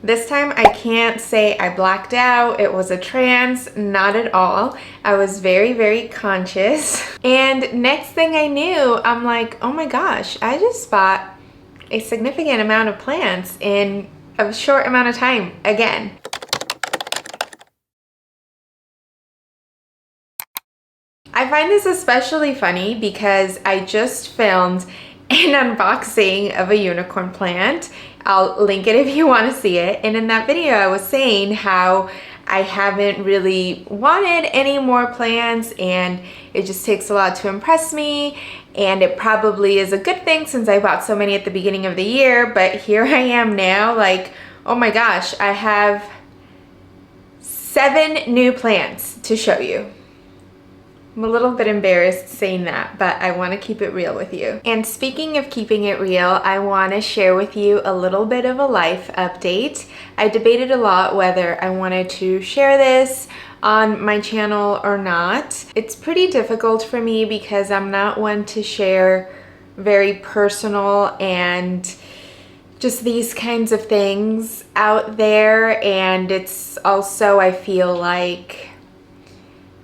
This time I can't say I blacked out, it was a trance, not at all. I was very, very conscious. And next thing I knew, I'm like, oh my gosh, I just bought a significant amount of plants in a short amount of time again. I find this especially funny because I just filmed an unboxing of a unicorn plant. I'll link it if you want to see it. And in that video, I was saying how I haven't really wanted any more plants and it just takes a lot to impress me. And it probably is a good thing since I bought so many at the beginning of the year. But here I am now, like, oh my gosh, I have 7 new plants to show you. I'm a little bit embarrassed saying that, but I want to keep it real with you. And speaking of keeping it real, I want to share with you a little bit of a life update. I debated a lot whether I wanted to share this on my channel or not. It's pretty difficult for me because I'm not one to share very personal and just these kinds of things out there. And it's also, I feel like,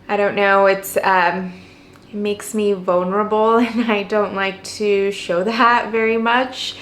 I don't know, it makes me vulnerable and I don't like to show that very much,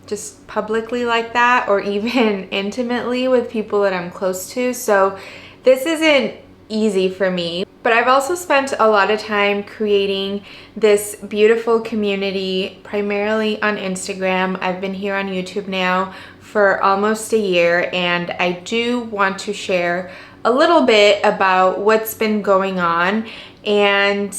just publicly like that or even intimately with people that I'm close to. So this isn't easy for me, but I've also spent a lot of time creating this beautiful community, primarily on Instagram. I've been here on YouTube now for almost a year, and I do want to share a little bit about what's been going on and,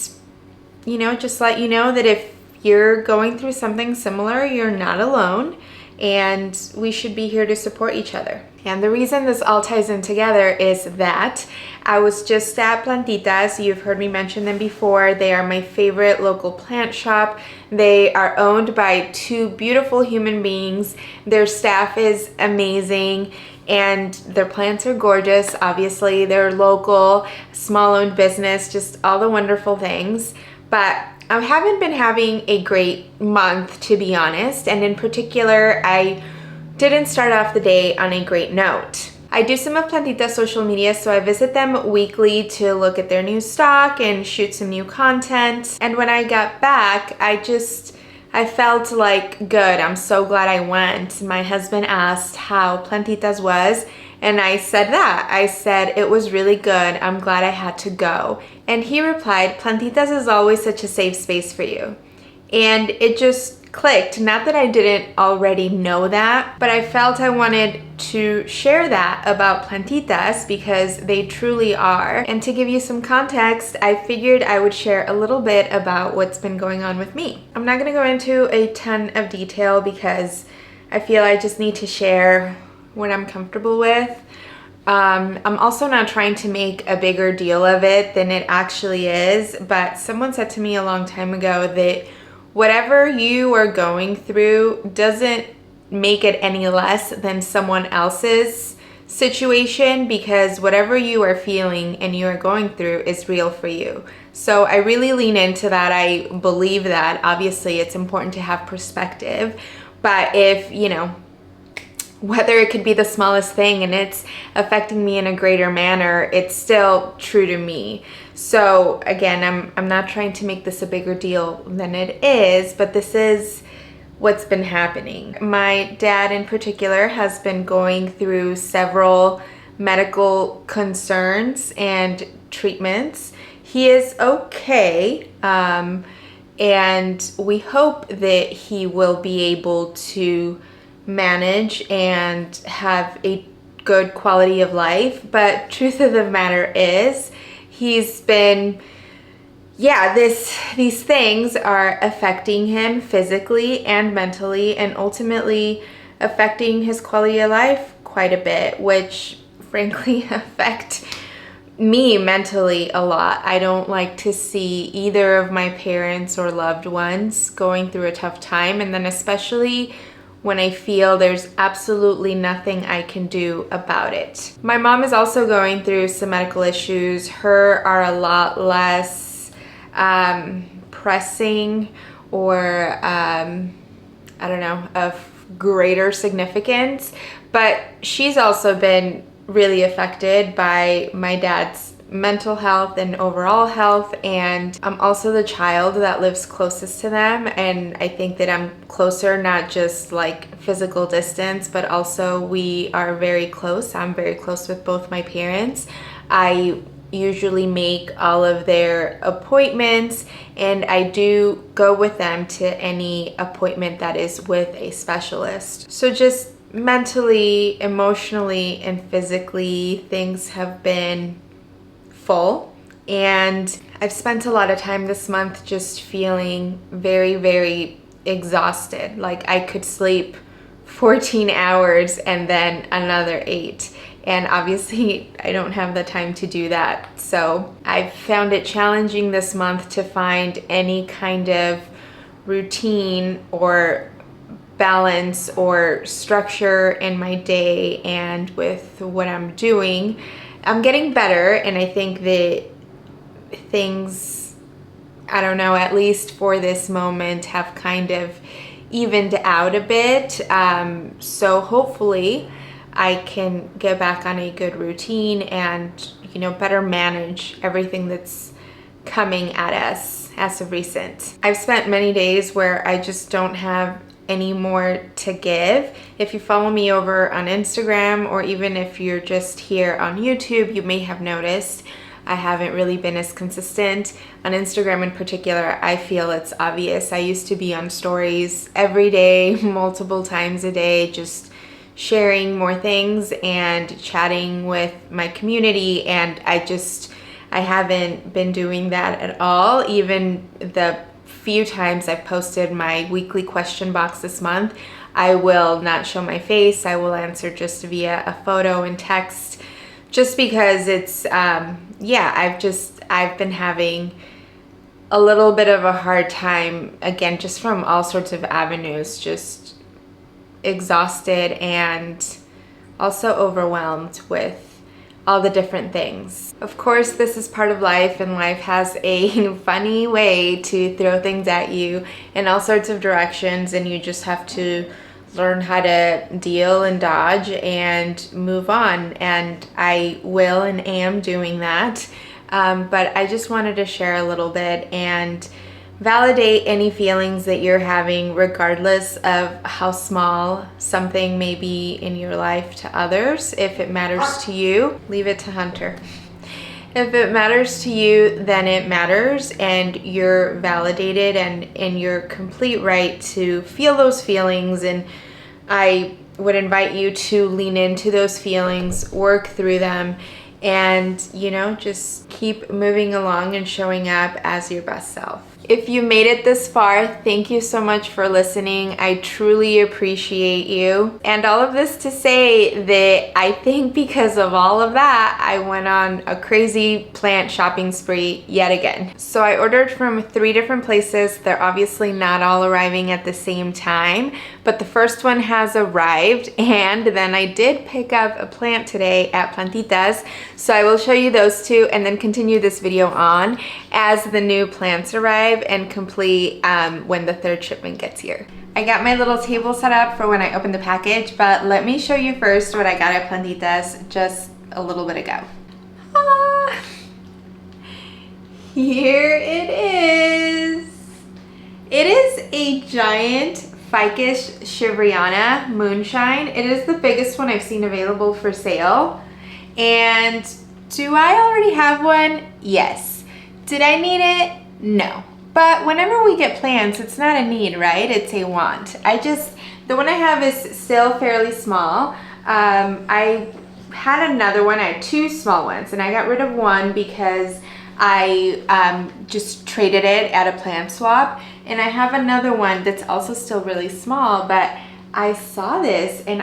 you know, just let you know that if you're going through something similar, you're not alone and we should be here to support each other. And the reason this all ties in together is that I was just at Plantitas. You've heard me mention them before. They are my favorite local plant shop. They are owned by 2 beautiful human beings. Their staff is amazing and their plants are gorgeous. Obviously, they're local, small-owned business, just all the wonderful things. But I haven't been having a great month, to be honest, and in particular, I didn't start off the day on a great note. I do some of Plantita's social media, so I visit them weekly to look at their new stock and shoot some new content. And when I got back, I felt like, good, I'm so glad I went. My husband asked how Plantitas was, and I said that. I said, it was really good. I'm glad I had to go. And he replied, Plantitas is always such a safe space for you. And it just clicked. Not that I didn't already know that, but I felt I wanted to share that about Plantitas because they truly are. And to give you some context, I figured I would share a little bit about what's been going on with me. I'm not going to go into a ton of detail because I feel I just need to share what I'm comfortable with. I'm also not trying to make a bigger deal of it than it actually is, but someone said to me a long time ago that whatever you are going through doesn't make it any less than someone else's situation, because whatever you are feeling and you are going through is real for you. So I really lean into that. I believe that. Obviously, it's important to have perspective, but if, you know, whether it could be the smallest thing and it's affecting me in a greater manner, it's still true to me. So again, I'm not trying to make this a bigger deal than it is, but this is what's been happening. My dad in particular has been going through several medical concerns and treatments. He is okay, and we hope that he will be able to manage and have a good quality of life. But truth of the matter is, he's been, these things are affecting him physically and mentally, and ultimately affecting his quality of life quite a bit, which frankly affect me mentally a lot. I don't like to see either of my parents or loved ones going through a tough time, and then especially when I feel there's absolutely nothing I can do about it. My mom is also going through some medical issues. Her are a lot less pressing or, I don't know, greater significance, but she's also been really affected by my dad's mental health and overall health, and I'm also the child that lives closest to them, and I think that I'm closer, not just like physical distance, but also we are very close. I'm very close with both my parents. I usually make all of their appointments, and I do go with them to any appointment that is with a specialist. So just mentally, emotionally, and physically, things have been full, and I've spent a lot of time this month just feeling very, very exhausted. Like I could sleep 14 hours and then another 8. And obviously I don't have the time to do that. So I've found it challenging this month to find any kind of routine or balance or structure in my day and with what I'm doing. I'm getting better, and I think that things, I don't know, at least for this moment, have kind of evened out a bit. So hopefully I can get back on a good routine and, you know, better manage everything that's coming at us as of recent. I've spent many days where I just don't have any more to give. If you follow me over on Instagram, or even if you're just here on YouTube, you may have noticed I haven't really been as consistent. On Instagram in particular, I feel it's obvious. I used to be on stories every day, multiple times a day, just sharing more things and chatting with my community, and I haven't been doing that at all. Even the few times I've posted my weekly question box this month, I will not show my face. I will answer just via a photo and text, just because it's I've been having a little bit of a hard time, again, just from all sorts of avenues, just exhausted and also overwhelmed with all the different things. Of course, this is part of life, and life has a funny way to throw things at you in all sorts of directions, and you just have to learn how to deal and dodge and move on. And I will and am doing that. But I just wanted to share a little bit and validate any feelings that you're having, regardless of how small something may be in your life to others. If it matters to you, leave it to Hunter. If it matters to you, then it matters, and you're validated and in your complete right to feel those feelings. And I would invite you to lean into those feelings, work through them, and, you know, just keep moving along and showing up as your best self. If you made it this far, thank you so much for listening. I truly appreciate you. And all of this to say that I think because of all of that, I went on a crazy plant shopping spree yet again. So I ordered from 3 different places. They're obviously not all arriving at the same time, but the first one has arrived, and then I did pick up a plant today at Plantitas. So I will show you those 2 and then continue this video on as the new plants arrive and complete when the 3rd shipment gets here. I got my little table set up for when I open the package, but let me show you first what I got at Plantitas just a little bit ago. Ah, here it is. It is a giant ficus shivereana moonshine. It is the biggest one I've seen available for sale. And do I already have one? Yes. Did I need it? No. But whenever we get plants, it's not a need, right? It's a want. The one I have is still fairly small. I had another one. I had 2 small ones, and I got rid of one because I just traded it at a plant swap. And I have another one that's also still really small, but I saw this and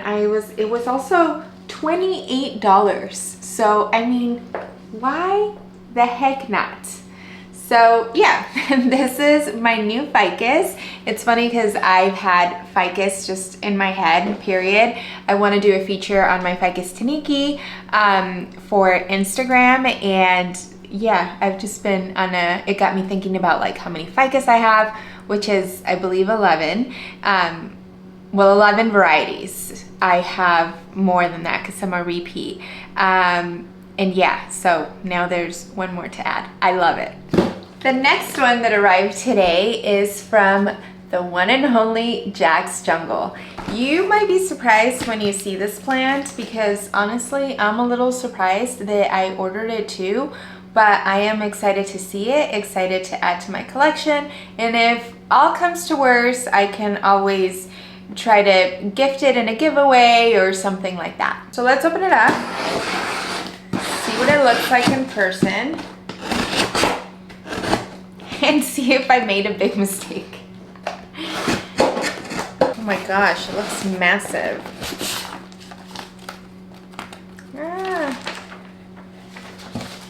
it was also $28. So, I mean, why the heck not? So yeah, this is my new ficus. It's funny because I've had ficus just in my head, period. I want to do a feature on my ficus taniki for Instagram, and yeah, I've just been on it got me thinking about like how many ficus I have, which is I believe 11. well, 11 varieties. I have more than that because I'm a repeat. And yeah, so now there's one more to add. I love it. The next one that arrived today is from the one and only Jack's Jungle. You might be surprised when you see this plant because honestly, I'm a little surprised that I ordered it too, but I am excited to see it, excited to add to my collection. And if all comes to worse, I can always try to gift it in a giveaway or something like that. So let's open it up, see what it looks like in person, and see if I made a big mistake. Oh my gosh, it looks massive.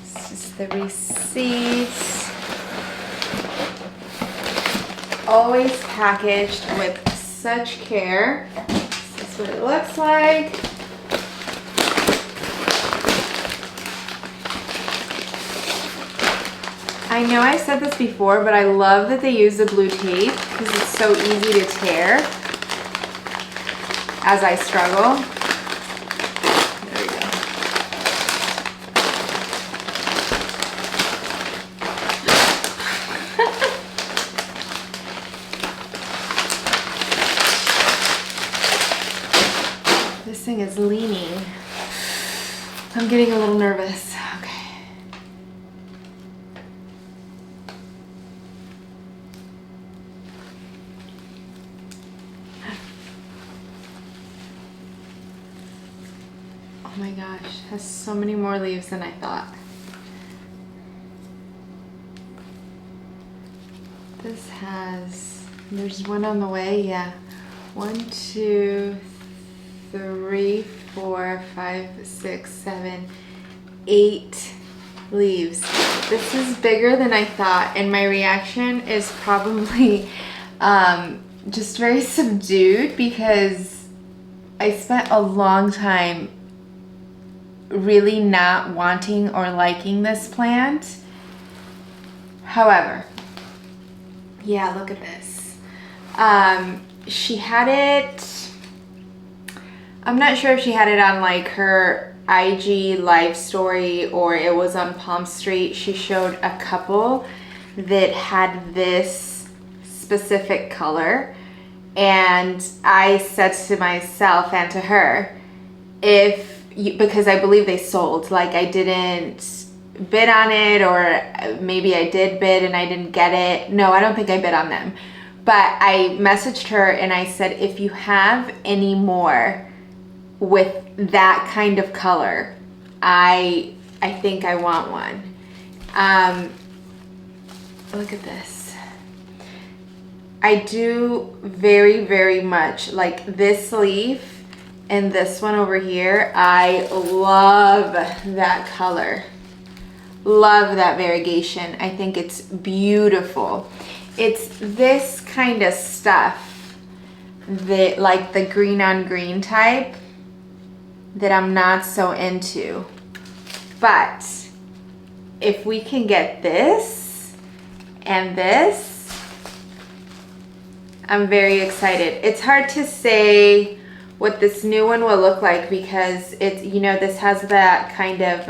This is the receipt. Always packaged with such care. This is what it looks like. I know I said this before, but I love that they use the blue tape because it's so easy to tear as I struggle. There we go. This thing is leaning. I'm getting a little nervous. Okay. Oh my gosh, has so many more leaves than I thought. This has, there's one on the way, yeah. 1, 2, 3, 4, 5, 6, 7, 8 leaves. This is bigger than I thought, and my reaction is probably just very subdued because I spent a long time really not wanting or liking this plant. However, yeah, look at this. She had it, I'm not sure if she had it on like her IG live story or it was on Palm Street. She showed a couple that had this specific color, and I said to myself and to her, because I believe they sold, like I didn't bid on it, or maybe I did bid and I didn't get it. No, I don't think I bid on them. But I messaged her and I said, if you have any more with that kind of color, I think I want one. Look at this. I do very, very much like this leaf. And this one over here, I love that color. Love that variegation. I think it's beautiful. It's this kind of stuff that, like the green on green type, that I'm not so into. But if we can get this and this, I'm very excited. It's hard to say what this new one will look like because it's, you know, this has that kind of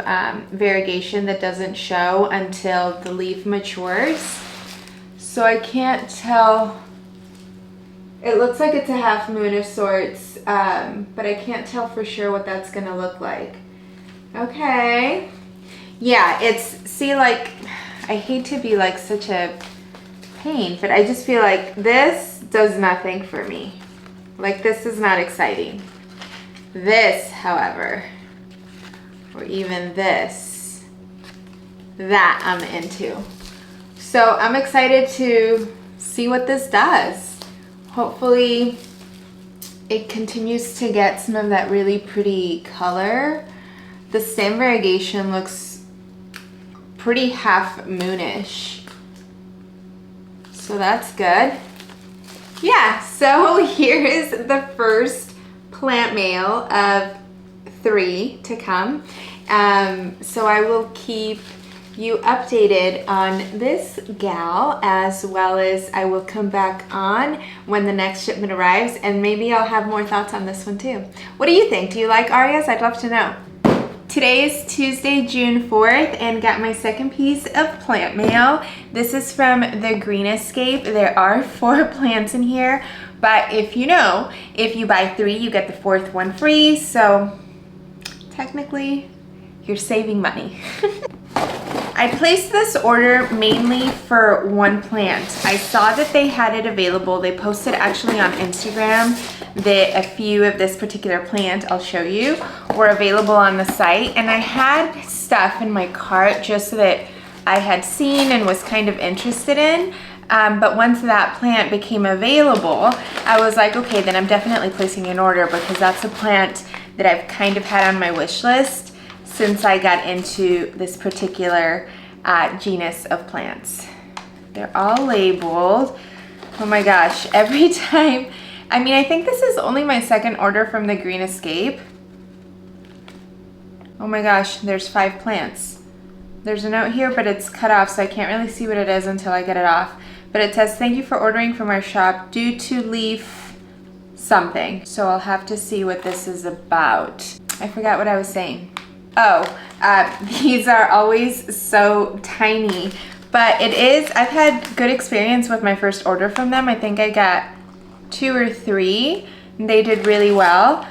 variegation that doesn't show until the leaf matures. So I can't tell. It looks like it's a half moon of sorts, but I can't tell for sure what that's gonna look like. Okay. Yeah, it's, see, like, I hate to be like such a pain, but I just feel like this does nothing for me. Like, this is not exciting. This, however, or even this, that I'm into. So I'm excited to see what this does. Hopefully it continues to get some of that really pretty color. The stem variegation looks pretty half moonish. So that's good. Yeah, so here is the first plant mail of 3 to come. So I will keep you updated on this gal, as well as I will come back on when the next shipment arrives, and maybe I'll have more thoughts on this one too. What do you think? Do you like aureas? I'd love to know. Today is Tuesday, June 4th, and got my second piece of plant mail. This is from the Green Escape. There are 4 plants in here, but if you buy 3, you get the 4th one free, so technically you're saving money. I placed this order mainly for 1 plant. I saw that they had it available. They posted actually on Instagram that a few of this particular plant, I'll show you, were available on the site. And I had stuff in my cart just that I had seen and was kind of interested in. But once that plant became available, I was like, okay, then I'm definitely placing an order, because that's a plant that I've kind of had on my wish list since I got into this particular genus of plants. They're all labeled. Oh my gosh, every time. I mean, I think this is only my second order from the Green Escape. Oh my gosh, there's 5 plants. There's a note here, but it's cut off, so I can't really see what it is until I get it off. But it says, thank you for ordering from our shop due to leaf something. So I'll have to see what this is about. I forgot what I was saying. Oh, these are always so tiny, but I've had good experience with my first order from them. I think I got 2 or 3, and they did really well.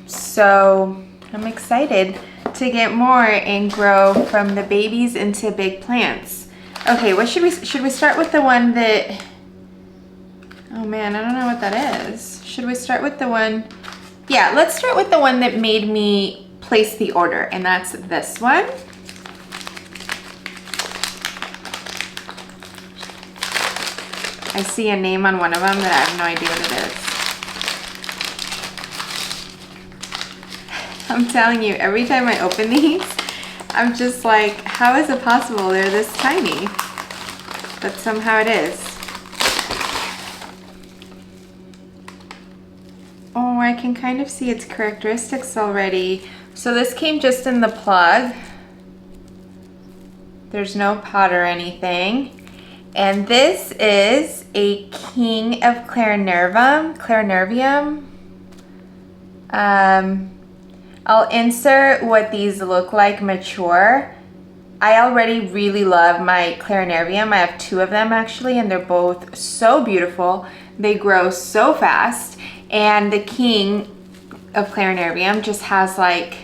So I'm excited to get more and grow from the babies into big plants. Okay, what should we start with the one that, oh man, I don't know what that is. Should we start with the one? Yeah, let's start with the one that made me place the order, and that's this one. I see a name on one of them that I have no idea what it is. I'm telling you, every time I open these, I'm just like, how is it possible they're this tiny? But somehow it is. Oh, I can kind of see its characteristics already. So this came just in the plug. There's no pot or anything. And this is a king of clarinervium. I'll insert what these look like mature. I already really love my clarinervium. I have 2 of them actually, and they're both so beautiful. They grow so fast. And the king of clarinervium just has like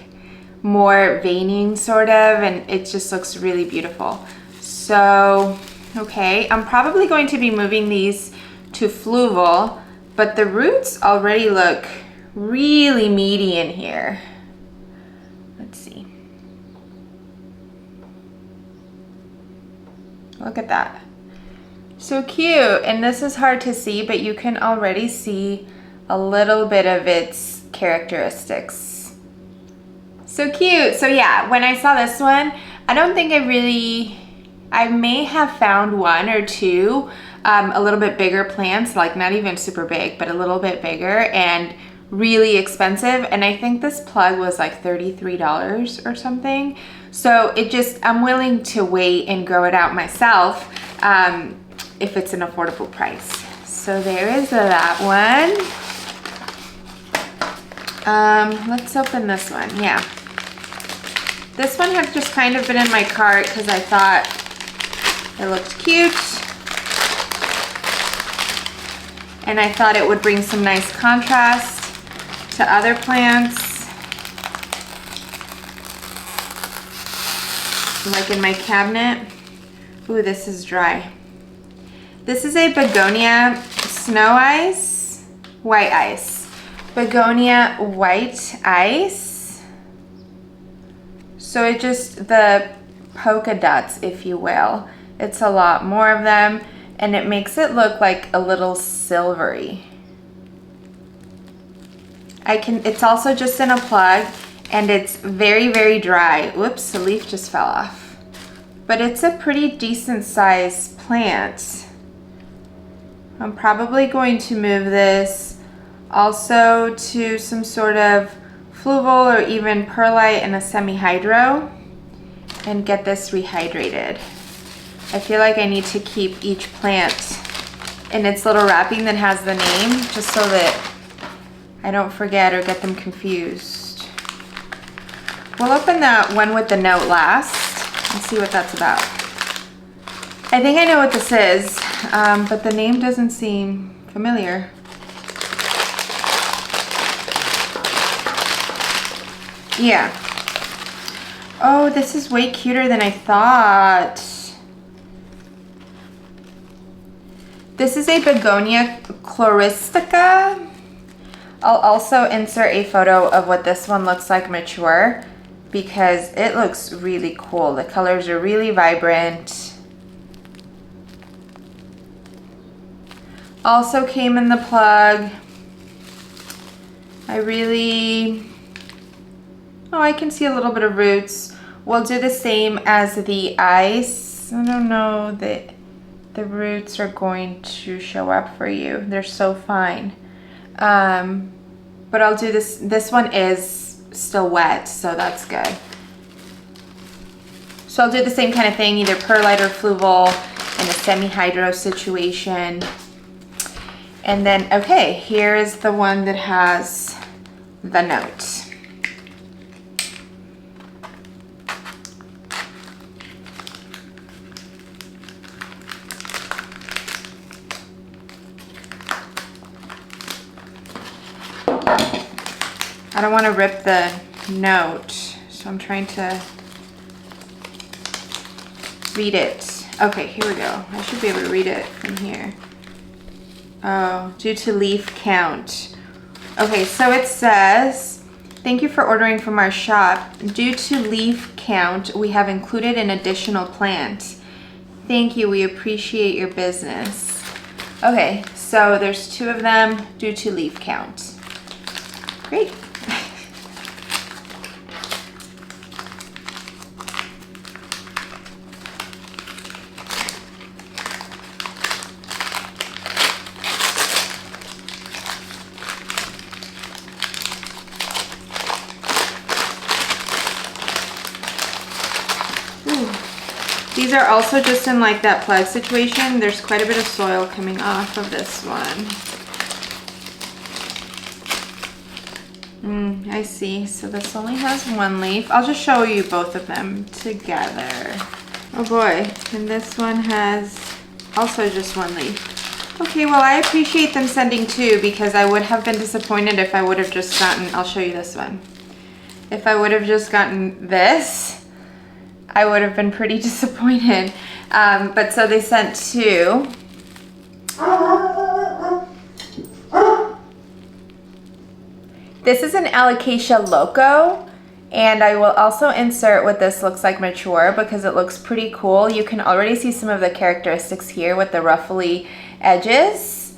more veining sort of, and it just looks really beautiful. So, okay, I'm probably going to be moving these to fluval, but the roots already look really meaty in here. Let's see. Look at that. So cute. And this is hard to see, but you can already see a little bit of its characteristics. So cute. So yeah, when I saw this one, I don't think I may have found 1 or 2 a little bit bigger plants, like not even super big, but a little bit bigger and really expensive. And I think this plug was like $33 or something. So I'm willing to wait and grow it out myself if it's an affordable price. So there is that one. Let's open this one. Yeah. This one had just kind of been in my cart because I thought it looked cute. And I thought it would bring some nice contrast to other plants. Like in my cabinet. Ooh, this is dry. This is a begonia snow ice, white ice. Begonia white ice. So it just, the polka dots, if you will. It's a lot more of them, and it makes it look like a little silvery. It's also just in a plug, and it's very, very dry. Whoops, the leaf just fell off. But it's a pretty decent sized plant. I'm probably going to move this also to some sort of fluval or even perlite and a semi-hydro. and get this rehydrated. I feel like I need to keep each plant in its little wrapping that has the name, just so that I don't forget or get them confused. We'll open that one with the note last and see what that's about. I think I know what this is, but the name doesn't seem familiar. Yeah. Oh, this is way cuter than I thought. This is a begonia chloristica. I'll also insert a photo of what this one looks like mature because it looks really cool. The colors are really vibrant. Also came in the plug. I can see a little bit of roots. We'll do the same as the ice. I don't know that the roots are going to show up for you. They're so fine. But I'll do this. This one is still wet, so that's good. So I'll do the same kind of thing, either perlite or fluval in a semi-hydro situation. And then, okay, here is the one that has the note. I don't want to rip the note, so I'm trying to read it. Okay, here we go. I should be able to read it from here. Oh, due to leaf count. Okay, so it says, thank you for ordering from our shop. Due to leaf count, we have included an additional plant. Thank you, we appreciate your business. Okay, so there's 2 of them due to leaf count. Great. These are also just in like that plug situation. There's quite a bit of soil coming off of this one. I see. So this only has 1 leaf. I'll just show you both of them together. Oh boy. And this one has also just 1 leaf. Okay, well I appreciate them sending 2 because I would have been disappointed if I would have just gotten, I'll show you this one. If I would have just gotten this, I would have been pretty disappointed. But so they sent 2. This is an alocasia loco, and I will also insert what this looks like mature because it looks pretty cool. You can already see some of the characteristics here with the ruffly edges.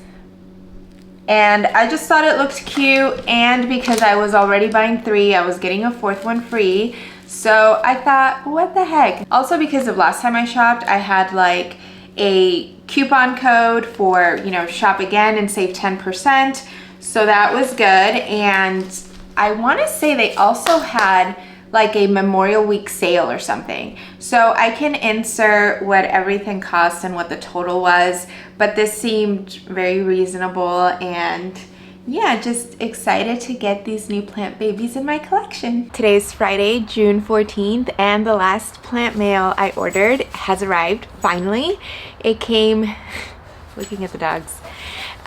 And I just thought it looked cute, and because I was already buying 3, I was getting a 4th one free. So I thought, what the heck? Also because of last time I shopped, I had like a coupon code for, you know, shop again and save 10%. So that was good. And I want to say they also had like a Memorial Week sale or something. So I can insert what everything cost and what the total was, but this seemed very reasonable, and yeah, just excited to get these new plant babies in my collection. Today's Friday, June 14th, and the last plant mail I ordered has arrived, finally. It came, looking at the dogs,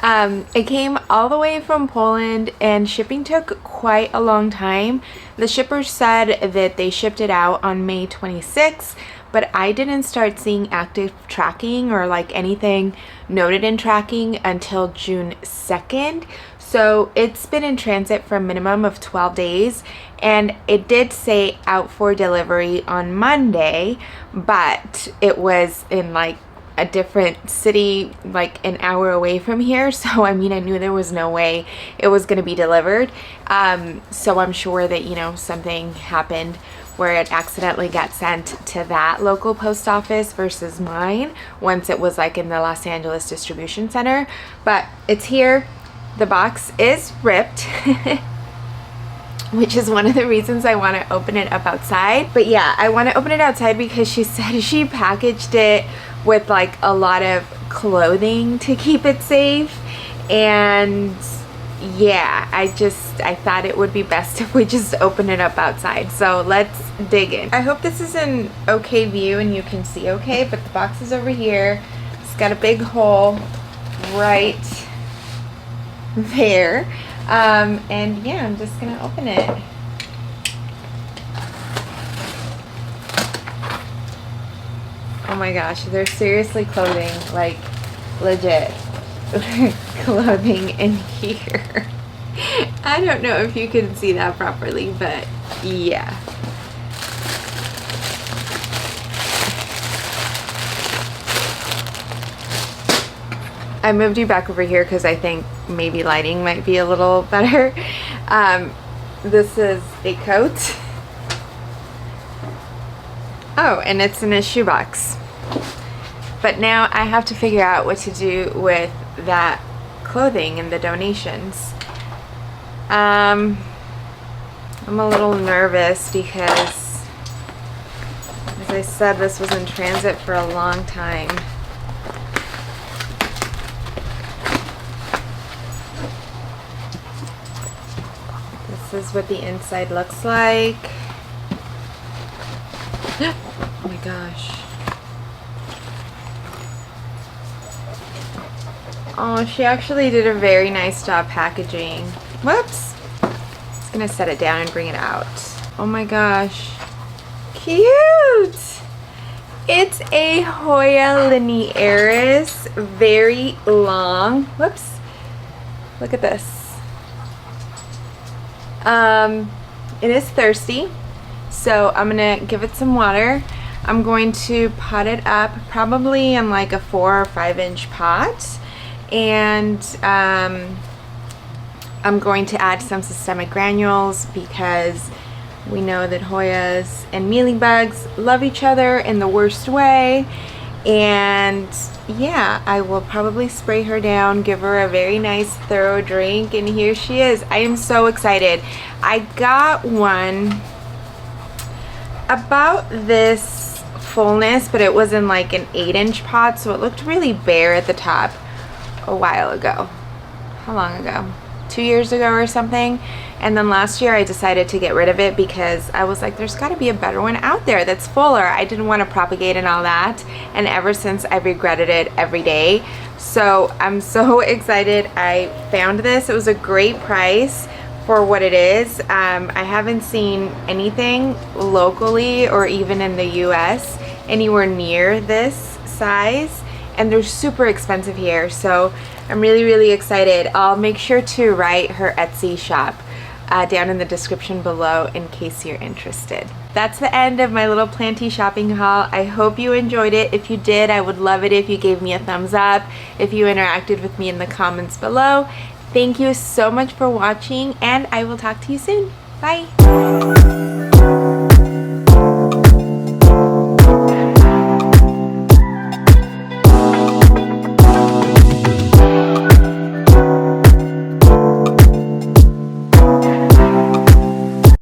it came all the way from Poland, and shipping took quite a long time. The shipper said that they shipped it out on May 26th, but I didn't start seeing active tracking or like anything noted in tracking until June 2nd. So it's been in transit for a minimum of 12 days, and it did say out for delivery on Monday, but it was in like a different city, like an hour away from here. So I mean, I knew there was no way it was going to be delivered. So I'm sure that, you know, something happened where it accidentally got sent to that local post office versus mine once it was like in the Los Angeles distribution center. But it's here. The box is ripped. which is one of the reasons I want to open it up outside. But yeah, I want to open it outside because she said she packaged it with like a lot of clothing to keep it safe. And yeah, I thought it would be best if we just open it up outside. So let's dig in. I hope this is an okay view and you can see okay, but the box is over here. It's got a big hole right there. And yeah, I'm just gonna open it. Oh my gosh, there's seriously clothing, like legit clothing in here. I don't know if you can see that properly, but yeah. I moved you back over here because I think maybe lighting might be a little better. This is a coat. Oh, and it's in a shoebox. But now I have to figure out what to do with that clothing and the donations. I'm a little nervous because, as I said, this was in transit for a long time. This is what the inside looks like. Oh my gosh. Oh, she actually did a very nice job packaging. Whoops. Just gonna set it down and bring it out. Oh my gosh. Cute! It's a Hoya linearis, very long. Whoops. Look at this. It is thirsty, so I'm gonna give it some water. I'm going to pot it up probably in like a 4 or 5 inch pot, and I'm going to add some systemic granules because we know that Hoyas and mealybugs love each other in the worst way. And yeah, I will probably spray her down, give her a very nice thorough drink, and here she is. I am so excited. I got one about this fullness, but it was in like an 8-inch pot, so it looked really bare at the top a while ago. How long ago? 2 years ago or something. And then last year I decided to get rid of it because I was like, there's got to be a better one out there that's fuller. I didn't want to propagate and all that, and ever since I've regretted it every day. So I'm so excited I found this. It was a great price for what it is. I haven't seen anything locally or even in the US anywhere near this size, and they're super expensive here, so I'm really excited. I'll make sure to write her Etsy shop down in the description below in case you're interested. That's the end of my little planty shopping haul. I hope you enjoyed it. If you did, I would love it if you gave me a thumbs up, if you interacted with me in the comments below. Thank you so much for watching, and I will talk to you soon. Bye.